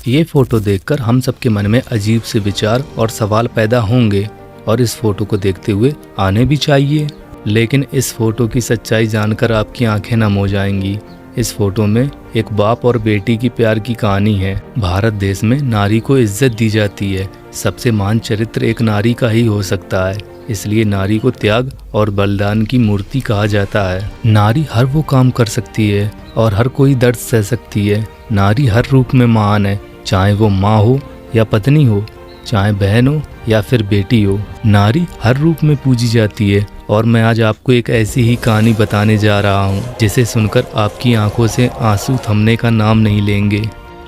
ये फोटो देखकर हम सबके मन में अजीब से विचार और सवाल पैदा होंगे और इस फोटो को देखते हुए आने भी चाहिए। लेकिन इस फोटो की सच्चाई जानकर आपकी आंखें नम हो जाएंगी। इस फोटो में एक बाप और बेटी की प्यार की कहानी है। भारत देश में नारी को इज्जत दी जाती है। सबसे महान चरित्र एक नारी का ही हो सकता है, इसलिए नारी को त्याग और बलिदान की मूर्ति कहा जाता है। नारी हर वो काम कर सकती है और हर कोई दर्द सह सकती है। नारी हर रूप में महान है, चाहे वो माँ हो या पत्नी हो, चाहे बहन हो या फिर बेटी हो। नारी हर रूप में पूजी जाती है और मैं आज आपको एक ऐसी ही कहानी बताने जा रहा हूँ जिसे सुनकर आपकी आंखों से आंसू थमने का नाम नहीं लेंगे।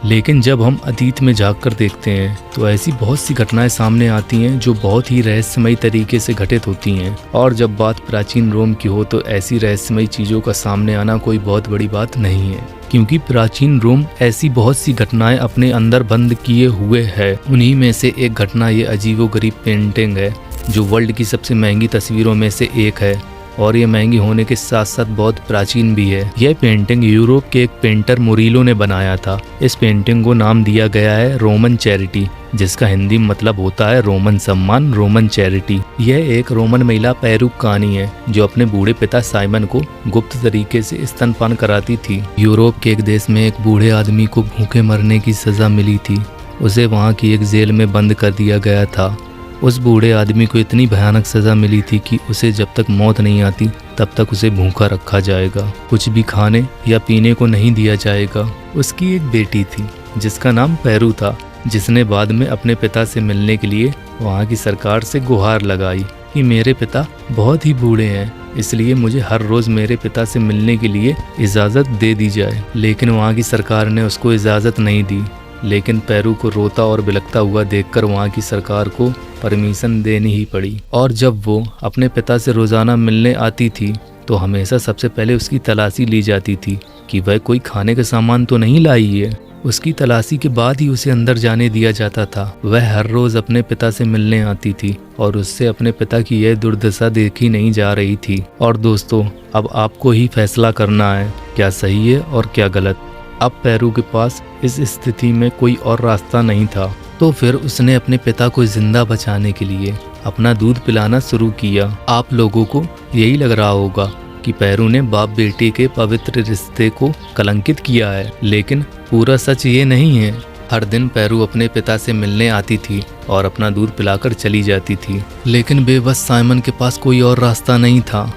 लेकिन जब हम अतीत में झांक कर देखते हैं तो ऐसी बहुत सी घटनाएं सामने आती हैं जो बहुत ही रहस्यमयी तरीके से घटित होती हैं। और जब बात प्राचीन रोम की हो तो ऐसी रहस्यमयी चीज़ों का सामने आना कोई बहुत बड़ी बात नहीं है, क्योंकि प्राचीन रोम ऐसी बहुत सी घटनाएं अपने अंदर बंद किए हुए है। उन्हीं में से एक घटना ये अजीबोगरीब पेंटिंग है जो वर्ल्ड की सबसे महंगी तस्वीरों में से एक है और ये महंगी होने के साथ साथ बहुत प्राचीन भी है। यह पेंटिंग यूरोप के एक पेंटर मुरिलो ने बनाया था। इस पेंटिंग को नाम दिया गया है रोमन चैरिटी, जिसका हिंदी में मतलब होता है रोमन सम्मान, रोमन चैरिटी। यह एक रोमन महिला पैरूक कहानी है जो अपने बूढ़े पिता साइमन को गुप्त तरीके से स्तनपान कराती थी। यूरोप के एक देश में एक बूढ़े आदमी को भूखे मरने की सजा मिली थी। उसे वहाँ की एक जेल में बंद कर दिया गया था। उस बूढ़े आदमी को इतनी भयानक सजा मिली थी कि उसे जब तक मौत नहीं आती तब तक उसे भूखा रखा जाएगा, कुछ भी खाने या पीने को नहीं दिया जाएगा। उसकी एक बेटी थी जिसका नाम पैरू था, जिसने बाद में अपने पिता से मिलने के लिए वहाँ की सरकार से गुहार लगाई कि मेरे पिता बहुत ही बूढ़े हैं, इसलिए मुझे हर रोज़ मेरे पिता से मिलने के लिए इजाज़त दे दी जाए। लेकिन वहाँ की सरकार ने उसको इजाज़त नहीं दी। लेकिन पैरू को रोता और बिलखता हुआ देखकर वहाँ की सरकार को परमिशन देनी ही पड़ी। और जब वो अपने पिता से रोज़ाना मिलने आती थी तो हमेशा सबसे पहले उसकी तलाशी ली जाती थी कि वह कोई खाने का सामान तो नहीं लाई है। उसकी तलाशी के बाद ही उसे अंदर जाने दिया जाता था। वह हर रोज़ अपने पिता से मिलने आती थी और उससे अपने पिता की यह दुर्दशा देखी नहीं जा रही थी। और दोस्तों, अब आपको ही फैसला करना है क्या सही है और क्या गलत। अब पैरू के पास इस स्थिति में कोई और रास्ता नहीं था, तो फिर उसने अपने पिता को जिंदा बचाने के लिए अपना दूध पिलाना शुरू किया। आप लोगों को यही लग रहा होगा कि पैरू ने बाप बेटे के पवित्र रिश्ते को कलंकित किया है, लेकिन पूरा सच ये नहीं है। हर दिन पैरू अपने पिता से मिलने आती थी और अपना दूध पिलाकर चली जाती थी, लेकिन बेबस साइमन के पास कोई और रास्ता नहीं था।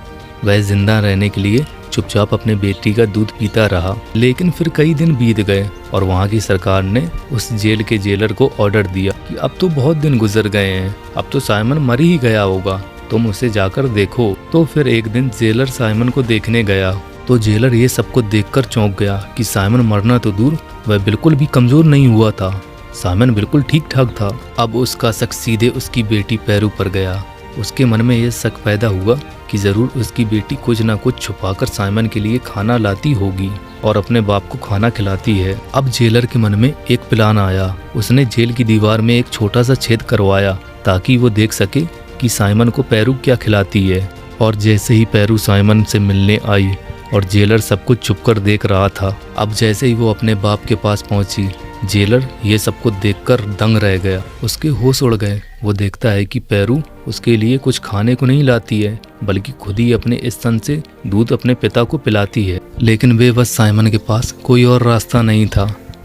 वह जिंदा रहने के लिए चुपचाप अपने बेटी का दूध पीता रहा। लेकिन फिर कई दिन बीत गए और वहाँ की सरकार ने उस जेल के जेलर को ऑर्डर दिया कि अब तो बहुत दिन गुजर गए हैं, अब तो साइमन मर ही गया होगा, तुम उसे जाकर देखो। तो फिर एक दिन जेलर साइमन को देखने गया तो जेलर ये सबको देखकर चौंक गया कि साइमन मरना तो दूर, वह बिल्कुल भी कमजोर नहीं हुआ था। साइमन बिल्कुल ठीक ठाक था। अब उसका शक सीधे उसकी बेटी पैरू पर गया। उसके मन में यह शक पैदा हुआ कि जरूर उसकी बेटी कुछ ना कुछ छुपाकर साइमन के लिए खाना लाती होगी और अपने बाप को खाना खिलाती है। अब जेलर के मन में एक प्लान आया। उसने जेल की दीवार में एक छोटा सा छेद करवाया ताकि वो देख सके कि साइमन को पैरू क्या खिलाती है। और जैसे ही पैरू साइमन से मिलने आई और जेलर सब कुछ छुपकर देख रहा था, अब जैसे ही वो अपने बाप के पास पहुंची, जेलर ये सब कुछ देखकर दंग रह गया। उसके होश उड़ गए। वो देखता है कि पैरू उसके लिए कुछ खाने को नहीं लाती है, बल्कि खुद ही अपने स्तन से दूध अपने पिता को पिलाती है। लेकिन बेबस साइमन के पास कोई और रास्ता नहीं था।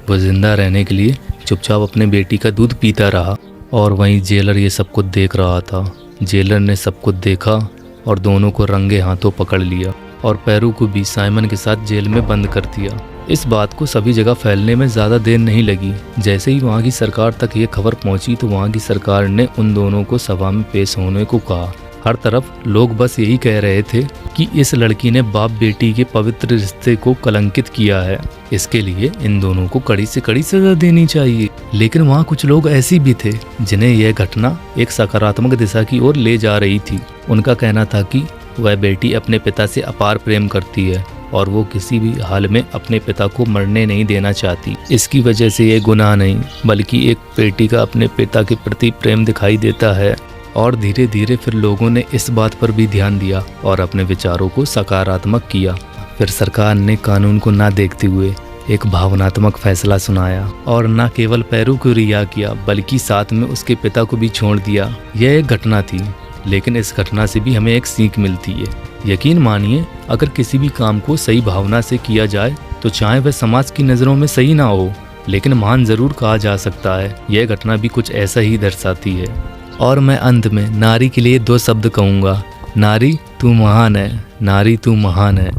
वो जिंदा रहने के लिए चुपचाप अपने बेटी का दूध पीता रहा और वहीं जेलर ये सब कुछ देख रहा था। जेलर ने सब कुछ देखा और दोनों को रंगे हाथों पकड़ लिया और पैरू को भी साइमन के साथ जेल में बंद कर दिया। इस बात को सभी जगह फैलने में ज़्यादा देर नहीं लगी। जैसे ही वहाँ की सरकार तक ये खबर पहुँची तो वहाँ की सरकार ने उन दोनों को सभा में पेश होने को कहा। हर तरफ लोग बस यही कह रहे थे कि इस लड़की ने बाप बेटी के पवित्र रिश्ते को कलंकित किया है, इसके लिए इन दोनों को कड़ी से कड़ी सजा देनी चाहिए। लेकिन वहाँ कुछ लोग ऐसी भी थे जिन्हें यह घटना एक सकारात्मक दिशा की ओर ले जा रही थी। उनका कहना था कि वह बेटी अपने पिता से अपार प्रेम करती है और वो किसी भी हाल में अपने पिता को मरने नहीं देना चाहती। इसकी वजह से ये गुनाह नहीं बल्कि एक बेटी का अपने पिता के प्रति प्रेम दिखाई देता है। और धीरे धीरे फिर लोगों ने इस बात पर भी ध्यान दिया और अपने विचारों को सकारात्मक किया। फिर सरकार ने कानून को ना देखते हुए एक भावनात्मक फैसला सुनाया और न केवल पैरों को रिहा किया बल्कि साथ में उसके पिता को भी छोड़ दिया। यह एक घटना थी, लेकिन इस घटना से भी हमें एक सीख मिलती है। यकीन मानिए, अगर किसी भी काम को सही भावना से किया जाए तो चाहे वह समाज की नज़रों में सही ना हो, लेकिन महान ज़रूर कहा जा सकता है। यह घटना भी कुछ ऐसा ही दर्शाती है। और मैं अंत में नारी के लिए 2 शब्द कहूँगा, नारी तू महान है, नारी तू महान है।